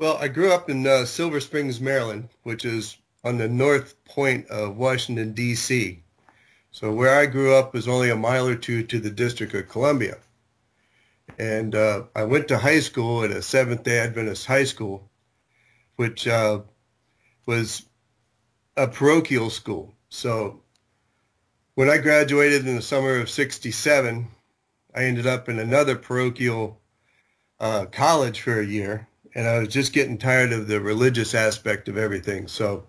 Well, I grew up in Silver Springs, Maryland, which is on the north point of Washington, D.C. So where I grew up was only a mile or two to the District of Columbia. And I went to high school at a Seventh-day Adventist high school, which was a parochial school. So when I graduated in the summer of '67, I ended up in another parochial college for a year, and I was just getting tired of the religious aspect of everything. So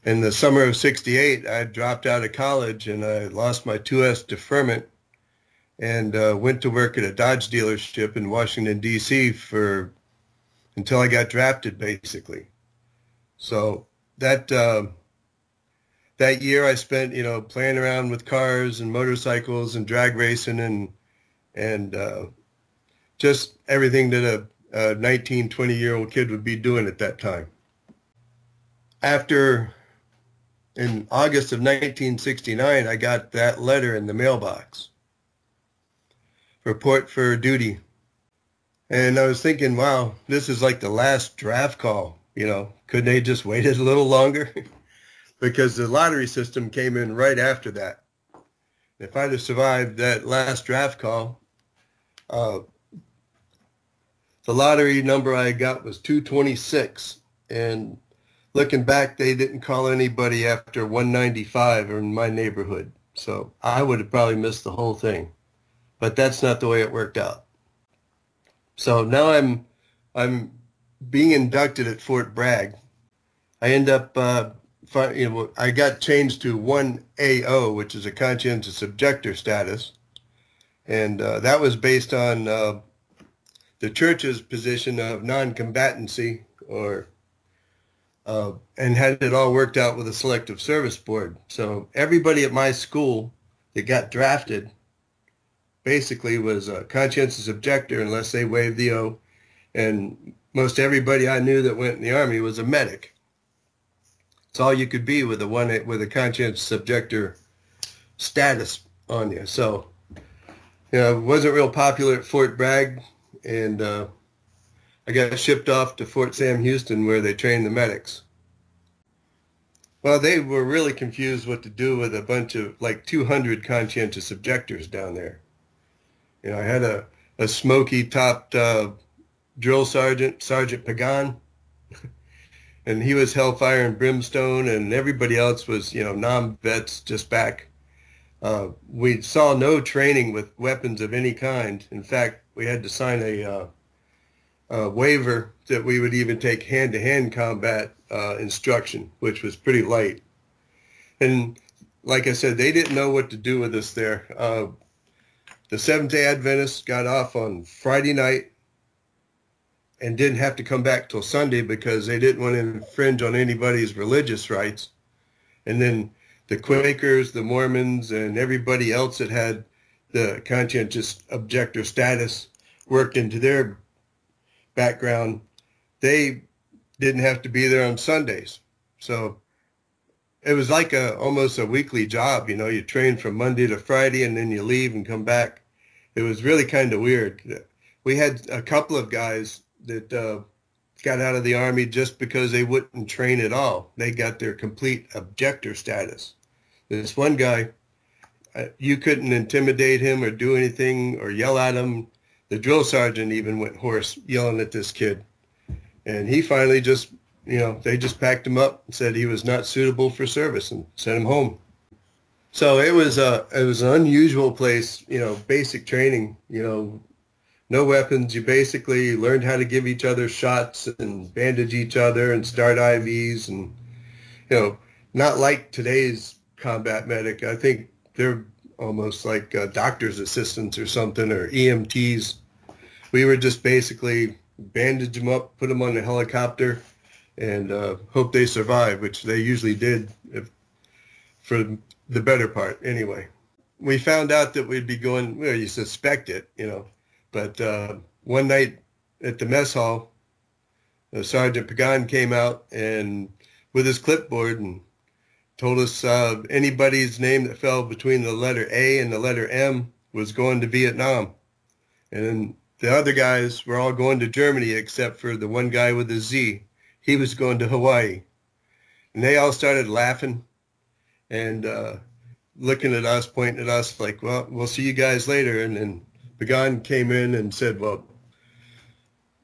in the summer of '68, I dropped out of college and I lost my TWS deferment and went to work at a Dodge dealership in Washington, D.C. for until I got drafted, basically. So that year I spent, playing around with cars and motorcycles and drag racing and just everything that a 19, 20-year-old kid would be doing at that time. In August of 1969, I got that letter in the mailbox, report for duty. And I was thinking, wow, this is like the last draft call. Couldn't they just waited a little longer? Because the lottery system came in right after that. If I'd have survived that last draft call, the lottery number I got was 226. And looking back, they didn't call anybody after 195 in my neighborhood. So I would have probably missed the whole thing. But that's not the way it worked out. So now I'm being inducted at Fort Bragg. I end up, I got changed to 1AO, which is a conscientious objector status. And that was based on the church's position of non-combatancy, and had it all worked out with a selective service board. So everybody at my school that got drafted basically was a conscientious objector unless they waived the O. And most everybody I knew that went in the Army was a medic. It's all you could be with a conscientious objector status on you. So, it wasn't real popular at Fort Bragg, and I got shipped off to Fort Sam Houston where they trained the medics. Well, they were really confused what to do with a bunch of like 200 conscientious objectors down there. I had a smoky-topped drill sergeant, Sergeant Pagan, and he was hellfire and brimstone, and everybody else was, non-vets just back. We saw no training with weapons of any kind. In fact, we had to sign a waiver that we would even take hand-to-hand combat instruction, which was pretty light. And like I said, they didn't know what to do with us there. The Seventh-day Adventists got off on Friday night and didn't have to come back till Sunday because they didn't want to infringe on anybody's religious rights. And then the Quakers, the Mormons, and everybody else that had the conscientious objector status worked into their background, they didn't have to be there on Sundays. So it was like almost a weekly job. You train from Monday to Friday and then you leave and come back. It was really kind of weird. We had a couple of guys that got out of the Army just because they wouldn't train at all. They got their complete objector status. This one guy, you couldn't intimidate him or do anything or yell at him. The drill sergeant even went hoarse yelling at this kid. And he finally just, they just packed him up and said he was not suitable for service and sent him home. So it was an unusual place, basic training, no weapons. You basically learned how to give each other shots and bandage each other and start IVs and, not like today's combat medic. I think they're almost like doctor's assistants or something, or EMTs. We were just basically bandage them up, put them on the helicopter, and hope they survive, which they usually did for the better part anyway. We found out that we'd be going, well, you suspect it, but one night at the mess hall, Sergeant Pagan came out and with his clipboard and told us anybody's name that fell between the letter A and the letter M was going to Vietnam. And the other guys were all going to Germany except for the one guy with the Z. He was going to Hawaii. And they all started laughing and looking at us, pointing at us like, well, we'll see you guys later. And then Pagan came in and said, well,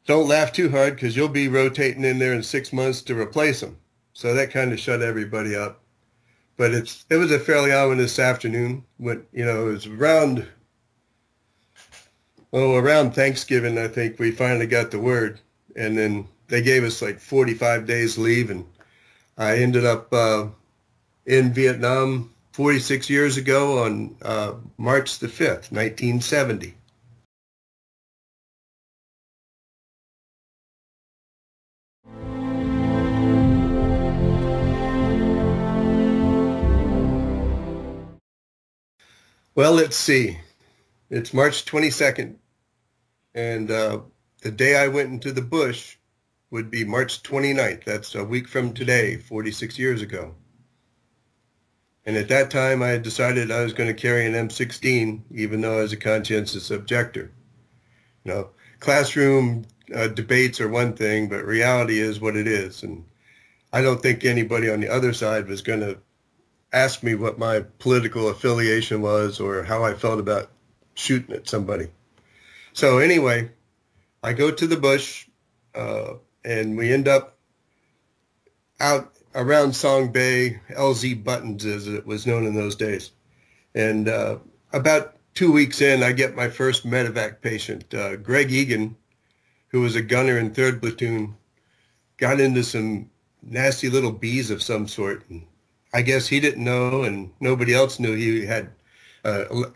don't laugh too hard because you'll be rotating in there in 6 months to replace them. So that kind of shut everybody up. But it was a fairly ominous afternoon. When, it was around Thanksgiving, I think we finally got the word. And then they gave us like 45 days leave. And I ended up in Vietnam 46 years ago on March the 5th, 1970. Well, let's see. It's March 22nd, and the day I went into the bush would be March 29th. That's a week from today, 46 years ago. And at that time, I had decided I was going to carry an M16, even though I was a conscientious objector. Classroom debates are one thing, but reality is what it is. And I don't think anybody on the other side was going to ask me what my political affiliation was or how I felt about shooting at somebody. So anyway, I go to the bush, and we end up out around Song Bay, LZ Buttons as it was known in those days. And about 2 weeks in, I get my first medevac patient. Greg Egan, who was a gunner in 3rd Platoon, got into some nasty little bees of some sort. And I guess he didn't know, and nobody else knew he had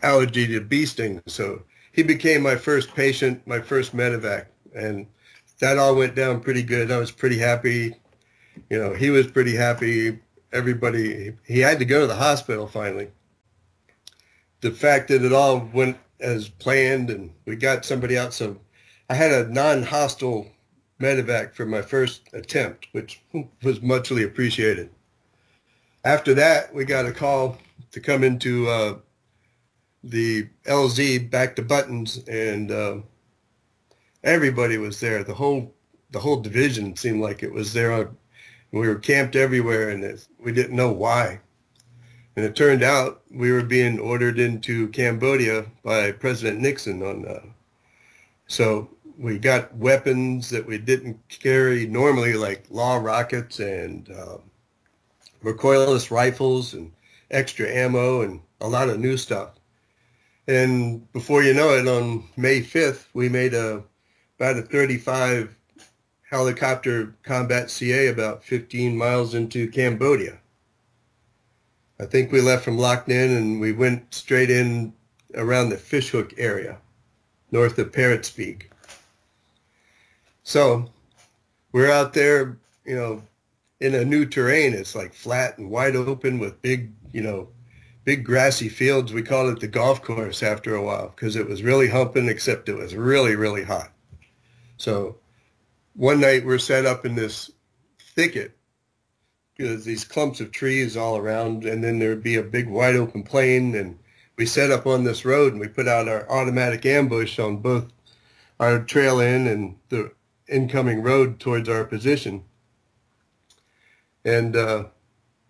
allergy to bee stings. So he became my first patient, my first medevac. And that all went down pretty good. I was pretty happy. He was pretty happy. Everybody, he had to go to the hospital finally. The fact that it all went as planned and we got somebody out. So I had a non-hostile medevac for my first attempt, which was muchly appreciated. After that, we got a call to come into the LZ back to Buttons, and everybody was there. The whole division seemed like it was there. We were camped everywhere, and we didn't know why. And it turned out we were being ordered into Cambodia by President Nixon. So we got weapons that we didn't carry normally, like law rockets and recoilless rifles and extra ammo and a lot of new stuff. And before you know it, on May 5th, we made about a 35 helicopter combat CA about 15 miles into Cambodia. I think we left from Loc Ninh and we went straight in around the Fishhook area, north of Parrotspeak. So we're out there, in a new terrain. It's like flat and wide open with big grassy fields. We called it the golf course after a while because it was really humping, except it was really, really hot. So one night we're set up in this thicket. There's these clumps of trees all around, and then there'd be a big wide open plain, and we set up on this road, and we put out our automatic ambush on both our trail in and the incoming road towards our position. And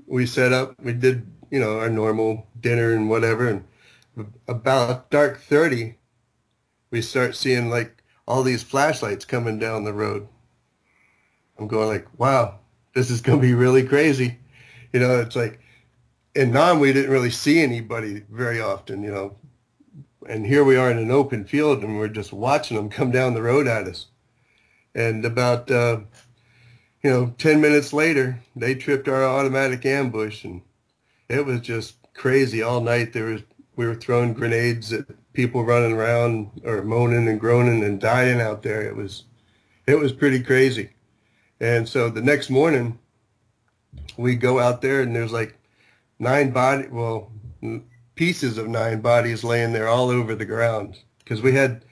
we set up, we did, our normal dinner and whatever, and about dark 30, we start seeing like all these flashlights coming down the road. I'm going like, wow, this is going to be really crazy. It's like, in Nam, we didn't really see anybody very often, and here we are in an open field and we're just watching them come down the road at us. And about, 10 minutes later, they tripped our automatic ambush, and it was just crazy all night. We were throwing grenades at people running around or moaning and groaning and dying out there. It was pretty crazy. And so the next morning, we go out there and there's like pieces of 9 bodies laying there all over the ground, because we had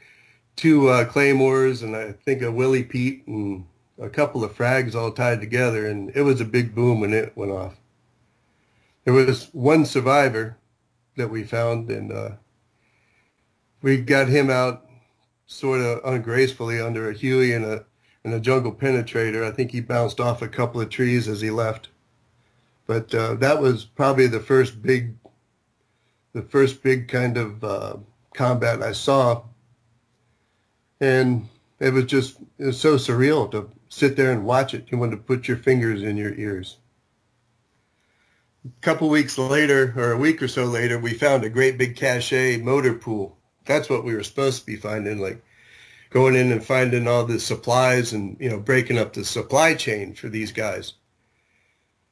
2 claymores and I think a Willie Pete and a couple of frags all tied together, and it was a big boom when it went off. There was one survivor that we found, and we got him out sort of ungracefully under a Huey and a jungle penetrator. I think he bounced off a couple of trees as he left. But that was probably the first big kind of combat I saw. And it was so surreal to sit there and watch it. You wanted to put your fingers in your ears. A couple weeks later, or a week or so later, we found a great big cache motor pool. That's what we were supposed to be finding, like going in and finding all the supplies and, you know, breaking up the supply chain for these guys.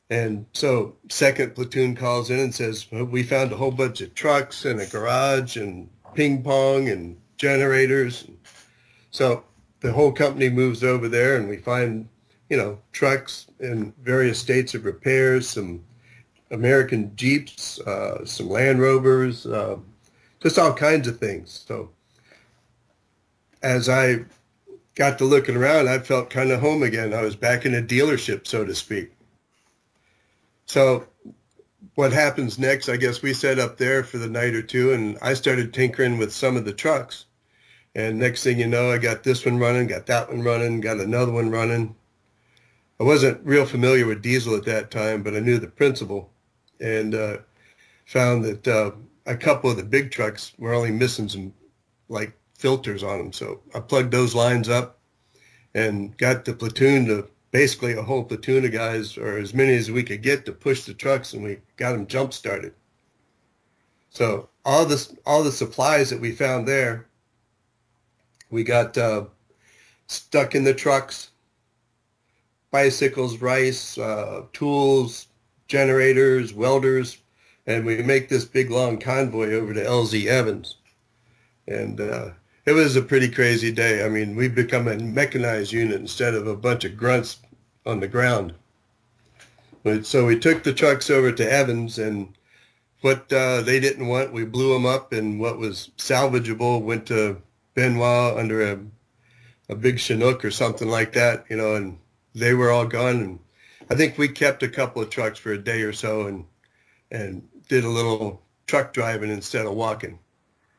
And so second platoon calls in and says, well, we found a whole bunch of trucks and a garage and ping pong and generators. So the whole company moves over there and we find, you know, trucks in various states of repairs, some American Jeeps, some Land Rovers, just all kinds of things. So as I got to looking around, I felt kind of home again. I was back in a dealership, so to speak. So what happens next, I guess we set up there for the night or two, and I started tinkering with some of the trucks. And next thing you know, I got this one running, got that one running, got another one running. I wasn't real familiar with diesel at that time, but I knew the principle, and found that a couple of the big trucks were only missing some like filters on them. So I plugged those lines up and got the platoon to basically a whole platoon of guys, or as many as we could get, to push the trucks, and we got them jump started. So all the supplies that we found there, we got stuck in the trucks: bicycles, rice, tools, generators, welders, and we make this big long convoy over to LZ Evans. And it was a pretty crazy day. I mean, we've become a mechanized unit instead of a bunch of grunts on the ground. So we took the trucks over to Evans, and what they didn't want, we blew them up, and what was salvageable went to Benoit under a big Chinook or something like that, you know, and they were all gone. And I think we kept a couple of trucks for a day or so and did a little truck driving instead of walking.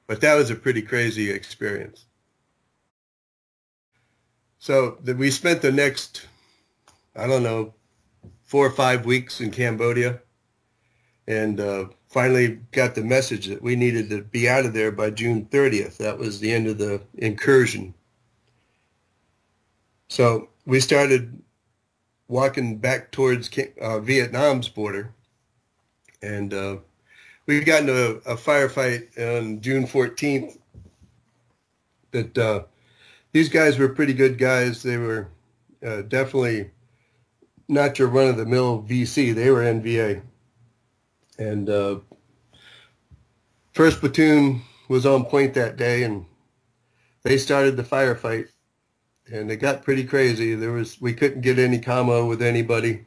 But that was a pretty crazy experience. So we spent the next, I don't know, 4 or 5 weeks in Cambodia, and finally got the message that we needed to be out of there by June 30th. That was the end of the incursion. So we started walking back towards Vietnam's border, and we got into a firefight on June 14th that these guys were pretty good guys. They were definitely not your run-of-the-mill VC. They were NVA. And first platoon was on point that day, and they started the firefight. And it got pretty crazy. We couldn't get any commo with anybody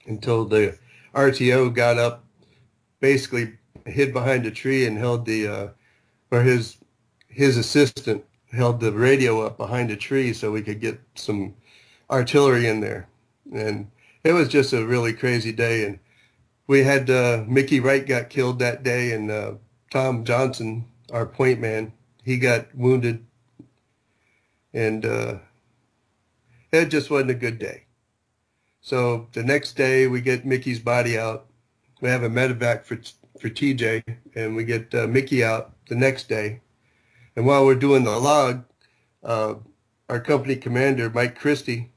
until the RTO got up, basically hid behind a tree and held his assistant held the radio up behind a tree so we could get some artillery in there. And it was just a really crazy day. And we had Mickey Wright got killed that day, and Tom Johnson, our point man, he got wounded. And it just wasn't a good day. So the next day we get Mickey's body out. We have a medevac for TJ, and we get Mickey out the next day. And while we're doing the log, our company commander, Mike Christie,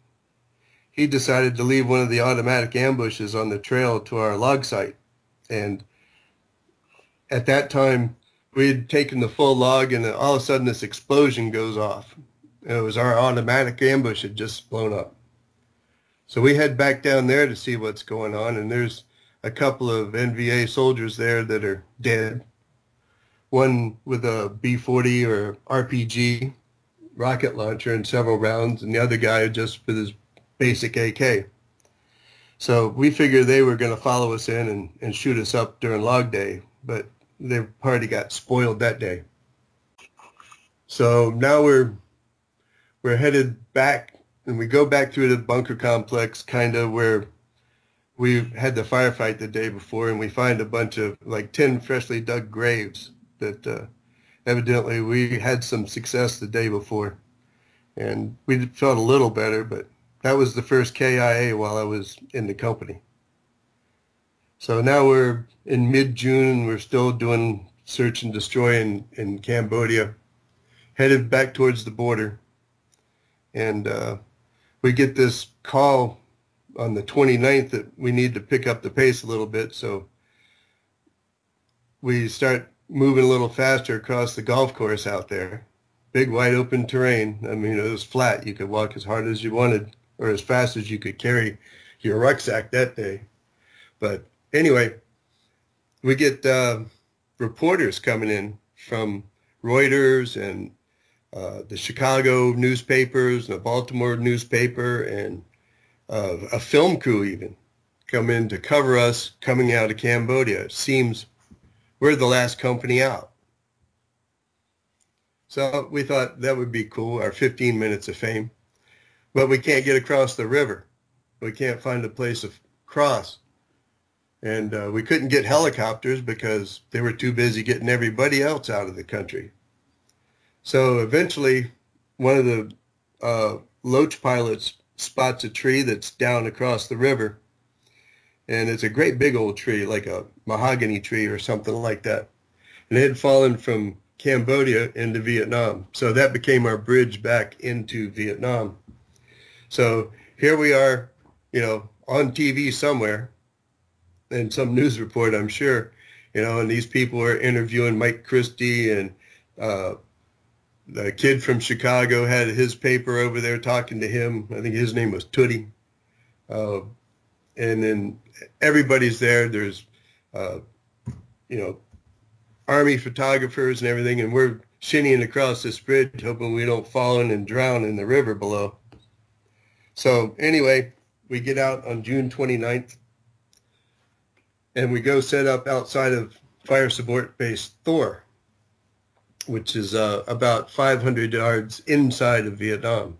he decided to leave one of the automatic ambushes on the trail to our log site. And at that time, we had taken the full log, and all of a sudden this explosion goes off. It was our automatic ambush had just blown up. So we head back down there to see what's going on, and there's a couple of NVA soldiers there that are dead. One with a B-40 or RPG rocket launcher and several rounds, and the other guy just with his basic AK. So we figured they were going to follow us in and shoot us up during log day, but their party got spoiled that day. So now we're headed back, and we go back through the bunker complex, kind of where we had the firefight the day before, and we find a bunch of like 10 freshly dug graves that evidently we had some success the day before, and we felt a little better, but that was the first KIA while I was in the company. So now we're in mid-June, and we're still doing search and destroy in Cambodia, headed back towards the border. And we get this call on the 29th that we need to pick up the pace a little bit. So we start moving a little faster across the golf course out there. Big, wide open terrain. I mean, it was flat. You could walk as hard as you wanted or as fast as you could carry your rucksack that day. But anyway, we get reporters coming in from Reuters and the Chicago newspapers and the Baltimore newspaper, and a film crew even come in to cover us coming out of Cambodia. It seems we're the last company out. So we thought that would be cool, our 15 minutes of fame. But we can't get across the river. We can't find a place to cross. And we couldn't get helicopters because they were too busy getting everybody else out of the country. So eventually, one of the loach pilots spots a tree that's down across the river. And it's a great big old tree, like a mahogany tree or something like that. And it had fallen from Cambodia into Vietnam. So that became our bridge back into Vietnam. So here we are, you know, on TV somewhere, in some news report, I'm sure, you know, and these people are interviewing Mike Christie, and the kid from Chicago had his paper over there talking to him. I think his name was Tootie. And then everybody's there. There's, you know, Army photographers and everything, and we're shinnying across this bridge, hoping we don't fall in and drown in the river below. So anyway, we get out on June 29th, and we go set up outside of Fire Support Base Thor, which is about 500 yards inside of Vietnam.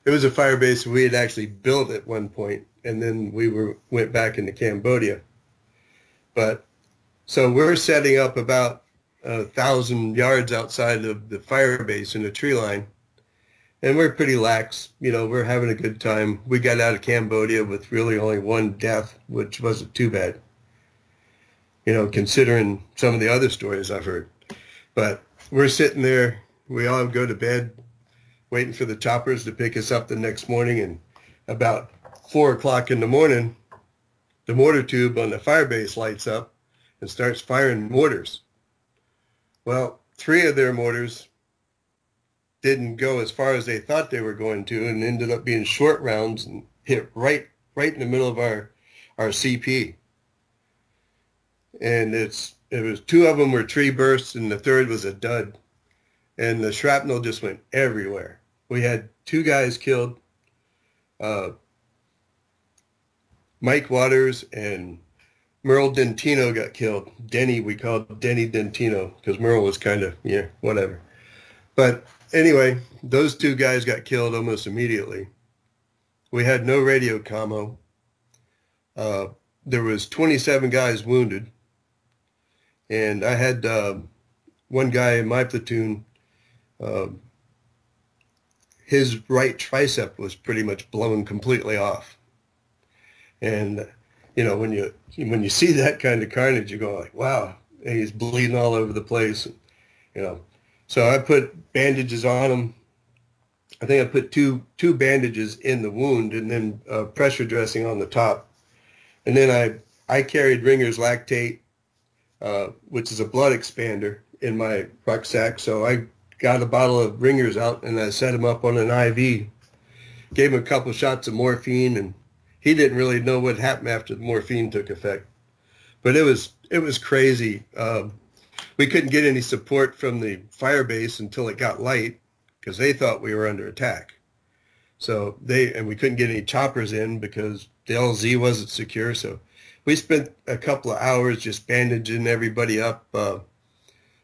It was a fire base we had actually built at one point, and then we went back into Cambodia. But so we're setting up about 1,000 yards outside of the fire base in a tree line, and we're pretty lax. You know, we're having a good time. We got out of Cambodia with really only one death, which wasn't too bad, you know, considering some of the other stories I've heard. But we're sitting there. We all go to bed, waiting for the choppers to pick us up the next morning. And about 4 o'clock in the morning, the mortar tube on the fire base lights up and starts firing mortars. Well, 3 of their mortars didn't go as far as they thought they were going to, and ended up being short rounds and hit right in the middle of our CP. And it was 2 of them were tree bursts, and the 3rd was a dud. And the shrapnel just went everywhere. We had 2 guys killed, Mike Waters and Merle Dentino got killed. Denny, we called Denny Dentino, because Merle was kind of, yeah, whatever. But anyway, those 2 guys got killed almost immediately. We had no radio commo. There was 27 guys wounded. And I had one guy in my platoon, his right tricep was pretty much blown completely off. And, you know, when you see that kind of carnage, you go like, wow, and he's bleeding all over the place, you know. So I put bandages on him. I think I put two bandages in the wound, and then pressure dressing on the top. And then I carried Ringer's lactate, which is a blood expander, in my rucksack. So I got a bottle of Ringer's out, and I set him up on an IV. Gave him a couple shots of morphine, and he didn't really know what happened after the morphine took effect. But it was crazy. We couldn't get any support from the fire base until it got light, because they thought we were under attack. So we couldn't get any choppers in because the LZ wasn't secure. So we spent a couple of hours just bandaging everybody up.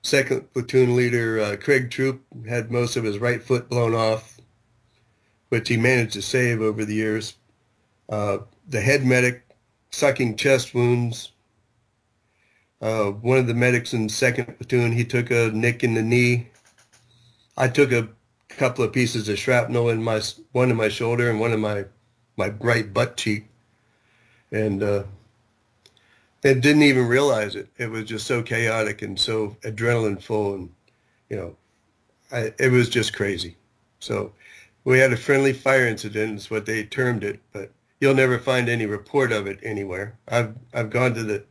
Second platoon leader, Craig Troop, had most of his right foot blown off, which he managed to save over the years. The head medic, sucking chest wounds. One of the medics in 2nd platoon, he took a nick in the knee. I took a couple of pieces of shrapnel in one in my shoulder and one in my right butt cheek. And and didn't even realize it. It was just so chaotic and so adrenaline full, and it was just crazy. So we had a friendly fire incident, is what they termed it, but you'll never find any report of it anywhere. I've gone to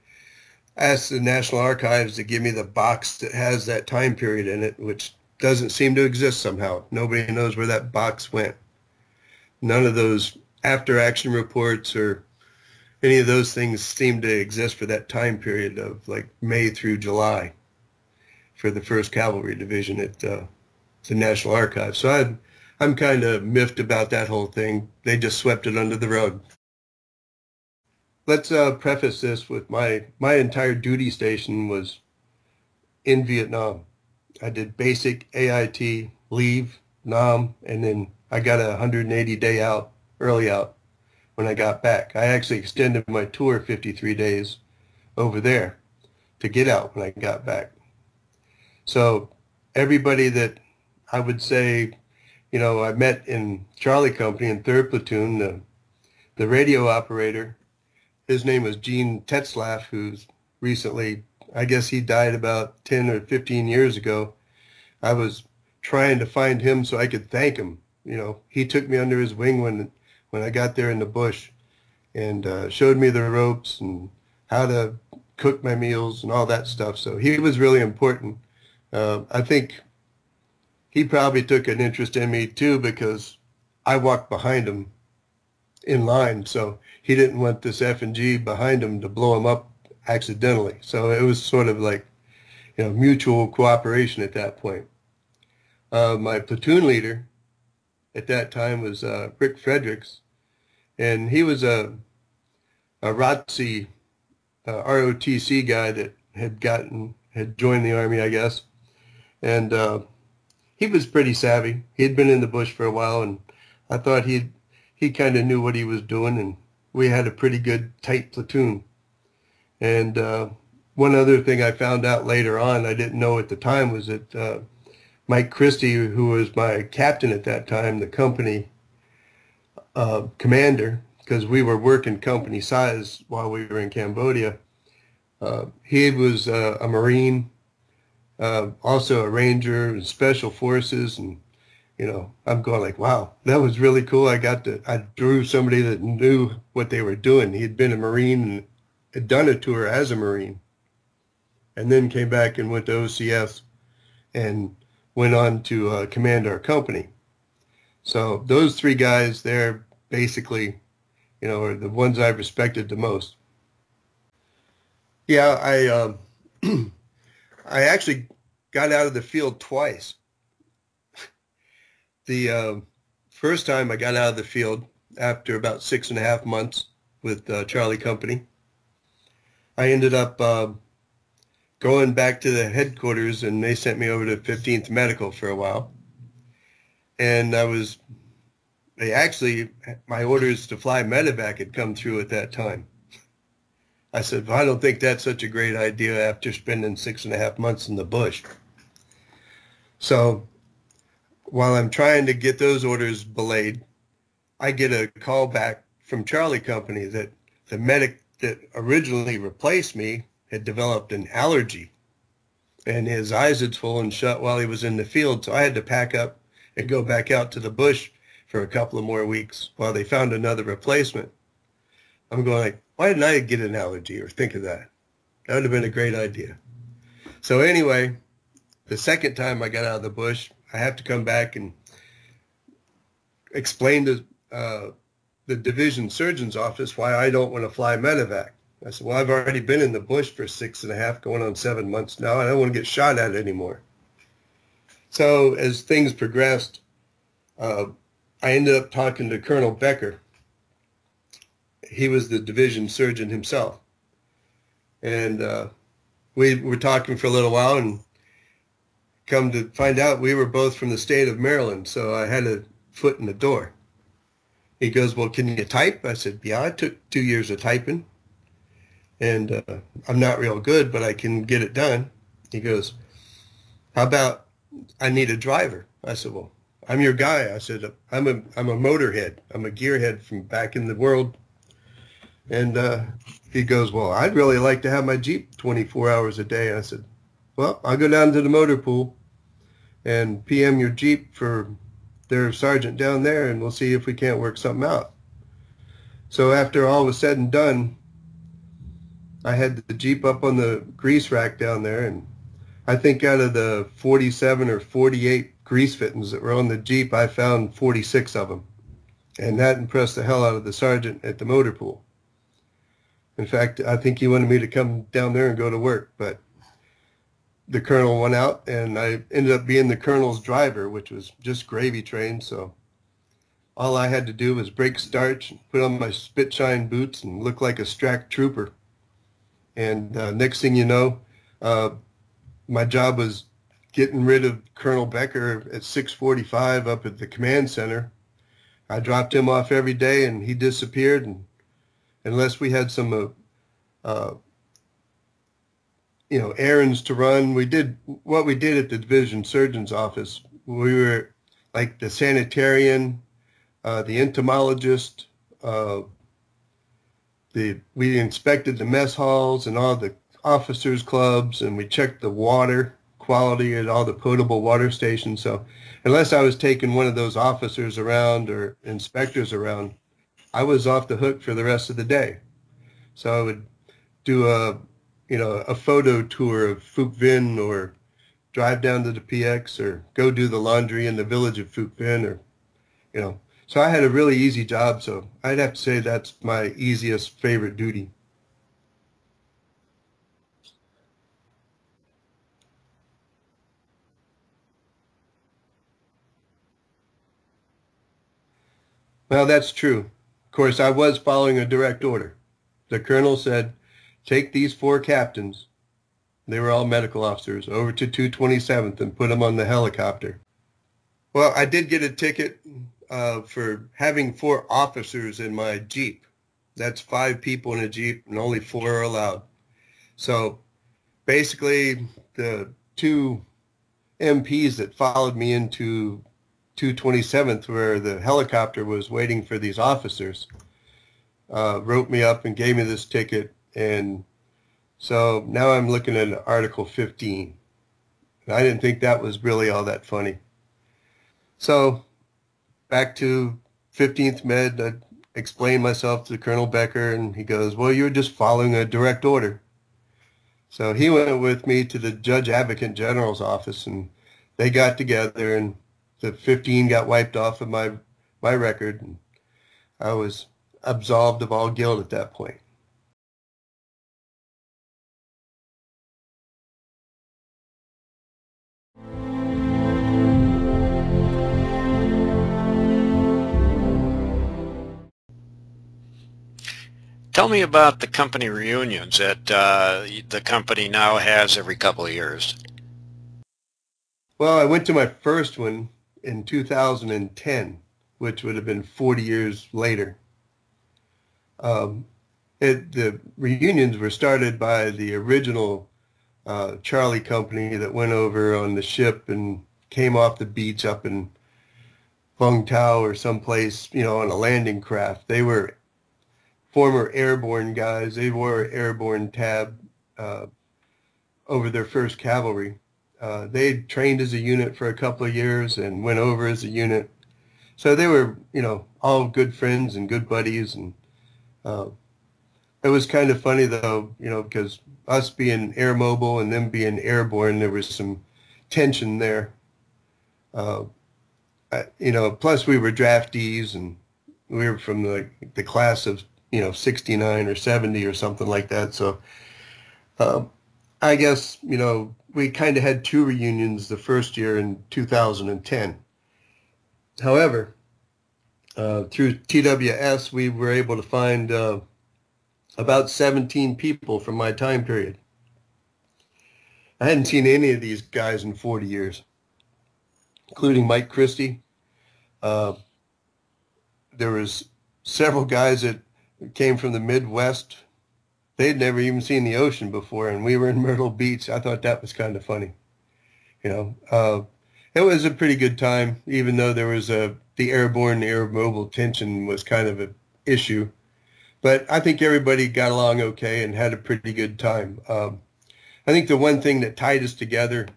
asked the National Archives to give me the box that has that time period in it, which doesn't seem to exist somehow. Nobody knows where that box went. None of those after action reports or any of those things seem to exist for that time period of like May through July for the 1st Cavalry Division at the National Archives. So I'm kind of miffed about that whole thing. They just swept it under the rug. Let's preface this with my entire duty station was in Vietnam. I did basic AIT, leave, NAM, and then I got a 180-day out, early out when I got back. I actually extended my tour 53 days over there to get out when I got back. So everybody that I would say, I met in Charlie Company in 3rd Platoon, the radio operator, his name was Gene Tetzlaff, who's recently, I guess he died about 10 or 15 years ago. I was trying to find him so I could thank him. He took me under his wing when I got there in the bush and showed me the ropes and how to cook my meals and all that stuff. So he was really important. I think he probably took an interest in me too because I walked behind him in line, so he didn't want this F&G behind him to blow him up accidentally. So it was sort of like, mutual cooperation at that point. My platoon leader at that time was Rick Fredericks, and he was a ROTC, ROTC guy that had joined the Army, I guess, and he was pretty savvy. He'd been in the bush for a while, and I thought he kind of knew what he was doing, and we had a pretty good, tight platoon. And one other thing I found out later on, I didn't know at the time, was that Mike Christie, who was my captain at that time, the company commander, because we were working company size while we were in Cambodia, he was a Marine, also a Ranger and Special Forces, and I'm going like, wow, that was really cool. I drew somebody that knew what they were doing. He'd been a Marine and had done a tour as a Marine, and then came back and went to OCS and went on to command our company. So those 3 guys there basically, are the ones I've respected the most. Yeah, I actually got out of the field twice. The first time I got out of the field after about 6.5 months with Charlie Company, I ended up going back to the headquarters, and they sent me over to 15th Medical for a while. And my orders to fly medevac had come through at that time. I said, well, I don't think that's such a great idea after spending 6.5 months in the bush. So while I'm trying to get those orders belayed, I get a call back from Charlie Company that the medic that originally replaced me had developed an allergy, and his eyes had swollen shut while he was in the field. So I had to pack up and go back out to the bush for a couple of more weeks while they found another replacement. I'm going like, why didn't I get an allergy or think of that? That would have been a great idea. So anyway, the second time I got out of the bush, I have to come back and explain to the division surgeon's office why I don't want to fly medevac. I said, well, I've already been in the bush for 6.5, going on 7 months now. I don't want to get shot at anymore. So as things progressed, I ended up talking to Colonel Becker. He was the division surgeon himself. And we were talking for a little while, and come to find out we were both from the state of Maryland, so I had a foot in the door. He goes, well, can you type? I said, yeah, I took 2 years of typing. and I'm not real good, but I can get it done. He goes, how about I need a driver? I said, well, I'm your guy. I said, I'm a motorhead. I'm a gearhead from back in the world. And he goes, well, I'd really like to have my Jeep 24 hours a day. I said, well, I'll go down to the motor pool and PM your Jeep for their sergeant down there, and we'll see if we can't work something out. So after all was said and done, I had the Jeep up on the grease rack down there, and I think out of the 47 or 48 grease fittings that were on the Jeep, I found 46 of them. And that impressed the hell out of the sergeant at the motor pool. In fact, I think he wanted me to come down there and go to work, but the colonel went out, and I ended up being the colonel's driver, which was just gravy train. So all I had to do was break starch, put on my spit shine boots, and look like a strack trooper. And next thing you know, my job was getting rid of Colonel Becker at 6:45 up at the command center. I dropped him off every day, and he disappeared. And unless we had some, errands to run, we did what we did at the division surgeon's office. We were like the sanitarian, the entomologist. We inspected the mess halls and all the officers' clubs, and we checked the water quality at all the potable water stations. So unless I was taking one of those officers around or inspectors around, I was off the hook for the rest of the day. So I would do a photo tour of Phuc Vinh, or drive down to the PX, or go do the laundry in the village of Phuc Vinh, or, So I had a really easy job, so I'd have to say that's my easiest favorite duty. Well, that's true. Of course, I was following a direct order. The colonel said, take these 4 captains, they were all medical officers, over to 227th and put them on the helicopter. Well, I did get a ticket for having 4 officers in my Jeep. That's 5 people in a Jeep, and only 4 are allowed. So basically, the 2 MPs that followed me into 227th, where the helicopter was waiting for these officers, wrote me up and gave me this ticket. And so now I'm looking at Article 15. And I didn't think that was really all that funny. So back to 15th Med, I explained myself to Colonel Becker, and he goes, well, you're just following a direct order. So he went with me to the Judge Advocate General's office, and they got together, and the 15 got wiped off of my record, and I was absolved of all guilt at that point. Tell me about the company reunions that the company now has every couple of years. Well, I went to my first one in 2010, which would have been 40 years later. The reunions were started by the original Charlie company that went over on the ship and came off the beach up in Vung Tau or someplace, on a landing craft. They were former airborne guys. They wore airborne tab over their first cavalry. They trained as a unit for a couple of years and went over as a unit. So they were, all good friends and good buddies. And it was kind of funny, though, because us being air mobile and them being airborne, there was some tension there. Plus we were draftees, and we were from the class of, 69 or 70 or something like that. So I guess, we kind of had 2 reunions the first year in 2010. However, through TWS, we were able to find about 17 people from my time period. I hadn't seen any of these guys in 40 years, including Mike Christie. There was several guys that came from the Midwest they'd never even seen the ocean before, and we were in Myrtle Beach. I thought that was kind of funny. You know, it was a pretty good time, even though there was the airborne, air-mobile tension was kind of an issue. But I think everybody got along okay and had a pretty good time. I think the one thing that tied us together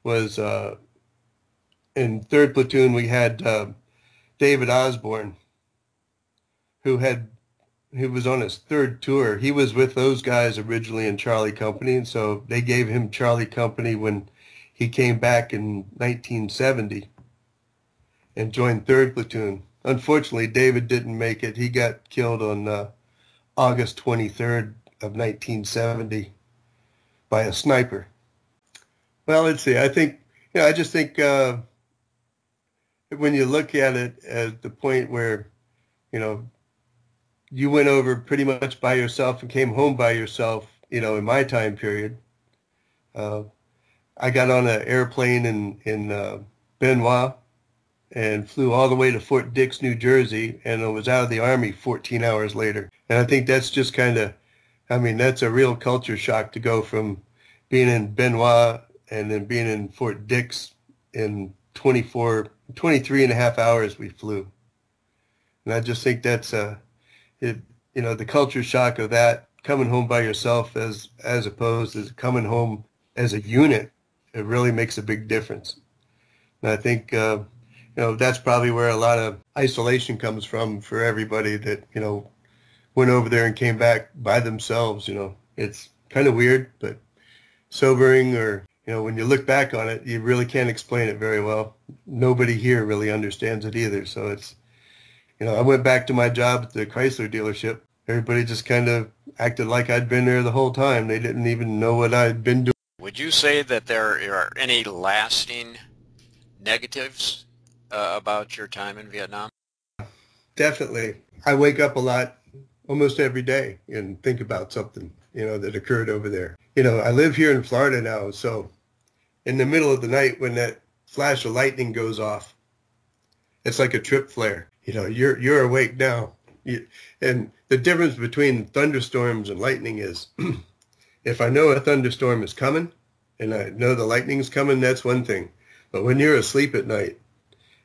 was in 3rd Platoon we had David Osborne, who was on his 3rd tour. He was with those guys originally in Charlie Company, and so they gave him Charlie Company when he came back in 1970 and joined 3rd Platoon. Unfortunately, David didn't make it. He got killed on August 23rd of 1970 by a sniper. Well, let's see. I think, I just think when you look at it at the point where, you went over pretty much by yourself and came home by yourself, in my time period. I got on an airplane in Benoit and flew all the way to Fort Dix, New Jersey, and I was out of the Army 14 hours later. And I think that's just that's a real culture shock to go from being in Benoit and then being in Fort Dix in 23 and a half hours we flew. And I just think that's the culture shock of that, coming home by yourself as opposed to coming home as a unit, it really makes a big difference. And I think, that's probably where a lot of isolation comes from for everybody that, went over there and came back by themselves. It's kind of weird, but sobering, or, when you look back on it, you really can't explain it very well. Nobody here really understands it either. So it's, I went back to my job at the Chrysler dealership. Everybody just kind of acted like I'd been there the whole time. They didn't even know what I'd been doing. Would you say that there are any lasting negatives about your time in Vietnam? Definitely. I wake up a lot, almost every day, and think about something, that occurred over there. I live here in Florida now, so in the middle of the night when that flash of lightning goes off, it's like a trip flare. You're awake now. And the difference between thunderstorms and lightning is if I know a thunderstorm is coming and I know the lightning is coming, that's one thing. But when you're asleep at night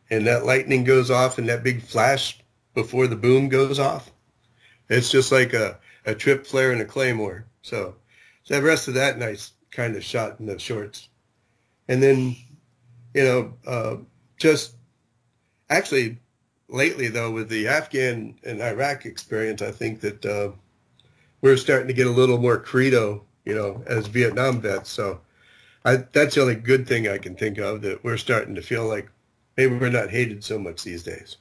and that lightning goes off and that big flash before the boom goes off, it's just like a trip flare and a claymore. So the rest of that night's kind of shot in the shorts. And then, just actually lately, though, with the Afghan and Iraq experience, I think that we're starting to get a little more credo, as Vietnam vets. So that's the only good thing I can think of, that we're starting to feel like maybe we're not hated so much these days.